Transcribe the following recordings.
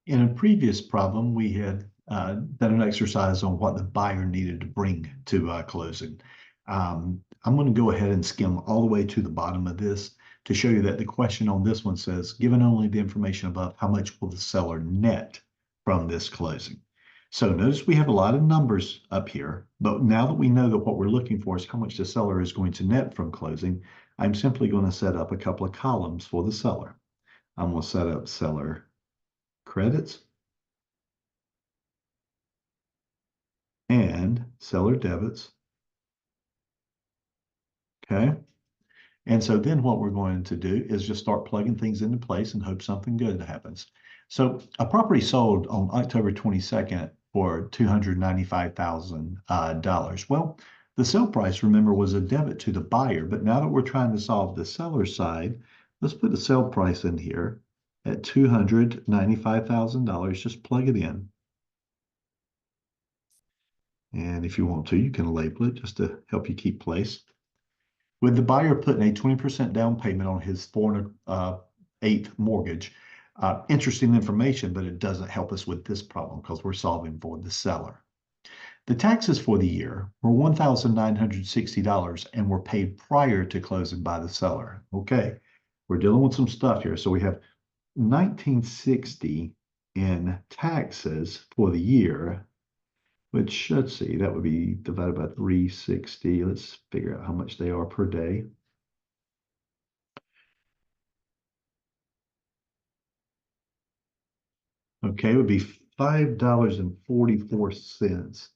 In a previous problem, we had done an exercise on what the buyer needed to bring to closing. I'm going to go ahead and skim all the way to the bottom of this to show you that the question on this one says, given only the information above, how much will the seller net from this closing? So notice we have a lot of numbers up here, but now that we know that what we're looking for is how much the seller is going to net from closing, I'm simply going to set up a couple of columns for the seller. I'm going to set up seller credits and seller debits. Okay. And so then what we're going to do is just start plugging things into place and hope something good happens. So a property sold on October 22nd for $295,000. Well, the sale price, remember, was a debit to the buyer. But now that we're trying to solve the seller side, let's put the sale price in here at $295,000. Just plug it in. And if you want to, you can label it just to help you keep place. With the buyer putting a 20% down payment on his 4 1/8 mortgage, interesting information, but it doesn't help us with this problem because we're solving for the seller. The taxes for the year were $1,960 and were paid prior to closing by the seller. Okay, we're dealing with some stuff here. So we have $1,960 in taxes for the year, which, let's see, that would be divided by 360. Let's figure out how much they are per day. Okay, it would be $5.44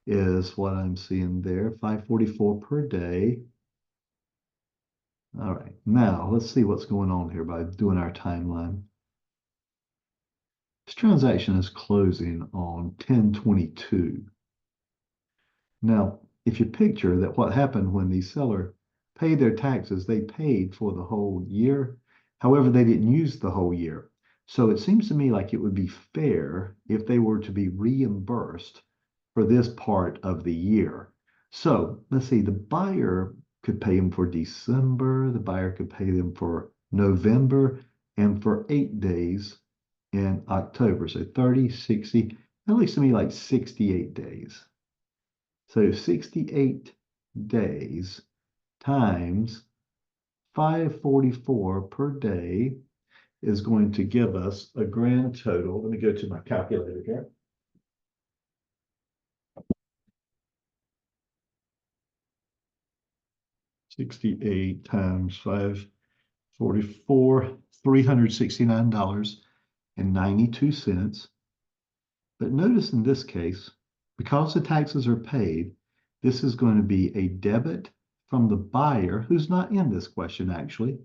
is what I'm seeing there. $5.44 per day. All right, now let's see what's going on here by doing our timeline. This transaction is closing on 10/22. Now, if you picture that what happened when the seller paid their taxes, they paid for the whole year. However, they didn't use the whole year. So it seems to me like it would be fair if they were to be reimbursed for this part of the year. So let's see, the buyer could pay them for December, the buyer could pay them for November, and for 8 days in October. So 30, 60, that looks to me like 68 days. So 68 days times 544 per day is going to give us a grand total. Let me go to my calculator here. $68 times 544, $369.92. But notice in this case, because the taxes are paid, this is going to be a debit from the buyer, who's not in this question actually,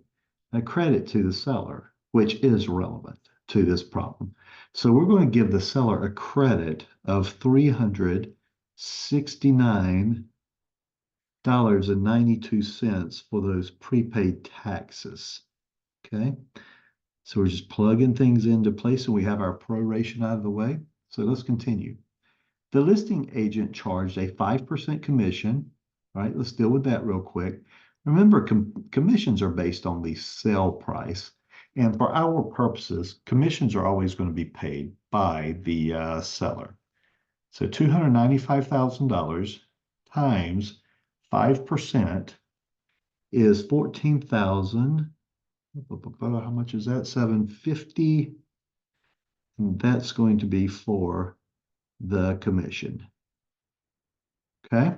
a credit to the seller, which is relevant to this problem. So we're going to give the seller a credit of $369.92 for those prepaid taxes. Okay, so we're just plugging things into place and we have our proration out of the way. So let's continue. The listing agent charged a 5% commission. All right, let's deal with that real quick. Remember, commissions are based on the sale price. And for our purposes, commissions are always going to be paid by the seller. So $295,000 times 5% is 14,000. How much is that? $750. And that's going to be for the commission. Okay.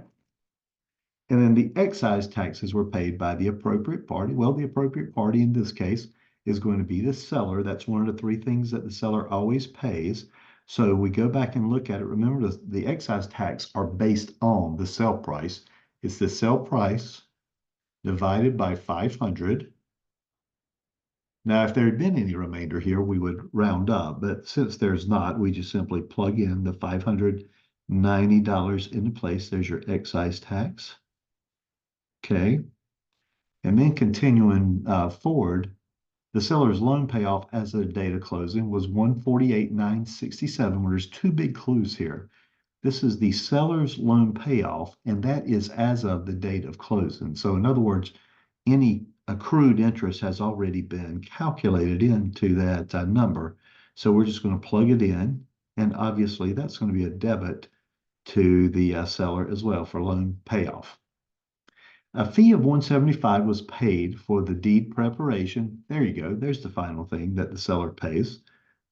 And then the excise taxes were paid by the appropriate party. Well, the appropriate party in this case is going to be the seller. That's one of the 3 things that the seller always pays. So we go back and look at it. Remember, the excise tax are based on the sale price. It's the sale price divided by 500. Now, if there had been any remainder here, we would round up. But since there's not, we just simply plug in the $590 into place. There's your excise tax. Okay. And then continuing forward, the seller's loan payoff as of the date of closing was $148,967. Well, there's 2 big clues here. This is the seller's loan payoff, and that is as of the date of closing. So in other words, any accrued interest has already been calculated into that number. So we're just going to plug it in. And obviously that's going to be a debit to the seller as well for loan payoff. A fee of $175 was paid for the deed preparation. There you go. There's the final thing that the seller pays.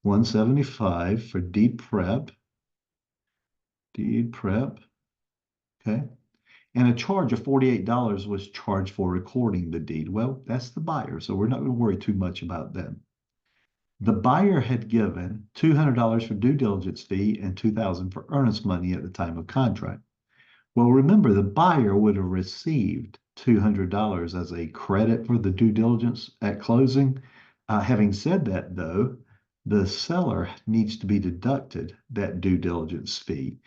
$175 for deed prep. Deed prep. Okay. And a charge of $48 was charged for recording the deed. Well, that's the buyer, so we're not going to worry too much about them. The buyer had given $200 for due diligence fee and $2,000 for earnest money at the time of contract. Well, remember, the buyer would have received $200 as a credit for the due diligence at closing. Having said that, though, the seller needs to be deducted that due diligence fee.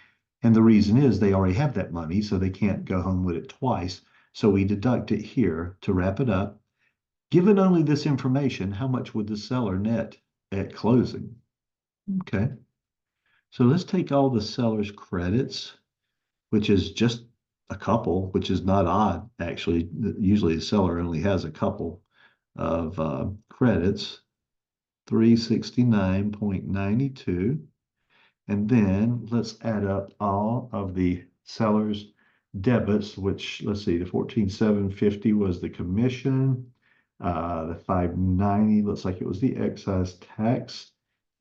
And the reason is they already have that money, so they can't go home with it twice. So we deduct it here to wrap it up. Given only this information, how much would the seller net at closing? Okay. So let's take all the seller's credits, which is just a couple, which is not odd, actually. Usually the seller only has a couple of credits, 369.92. And then let's add up all of the seller's debits, which, let's see, the 14,750 was the commission. The 590 looks like it was the excise tax.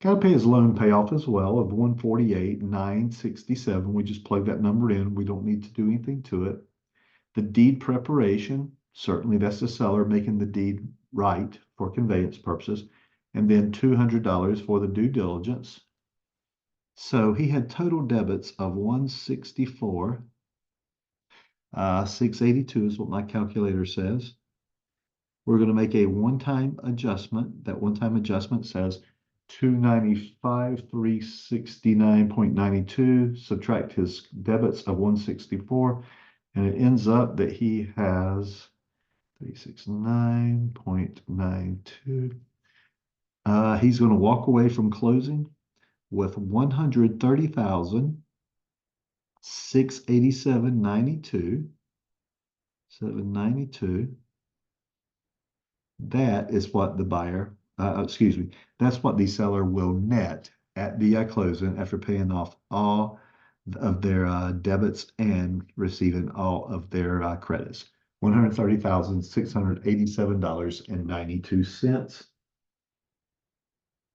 Got to pay his loan payoff as well of 148,967. We just plug that number in. We don't need to do anything to it. The deed preparation, certainly that's the seller making the deed right for conveyance purposes. And then $200 for the due diligence. So he had total debits of 164. 682 is what my calculator says. We're going to make a one-time adjustment. That one-time adjustment says 295, 369.92. Subtract his debits of 164, and it ends up that he has 369.92. He's going to walk away from closing with 130,687.92. 792. That is what the buyer, that's what the seller will net at the closing after paying off all of their debits and receiving all of their credits. $130,687.92.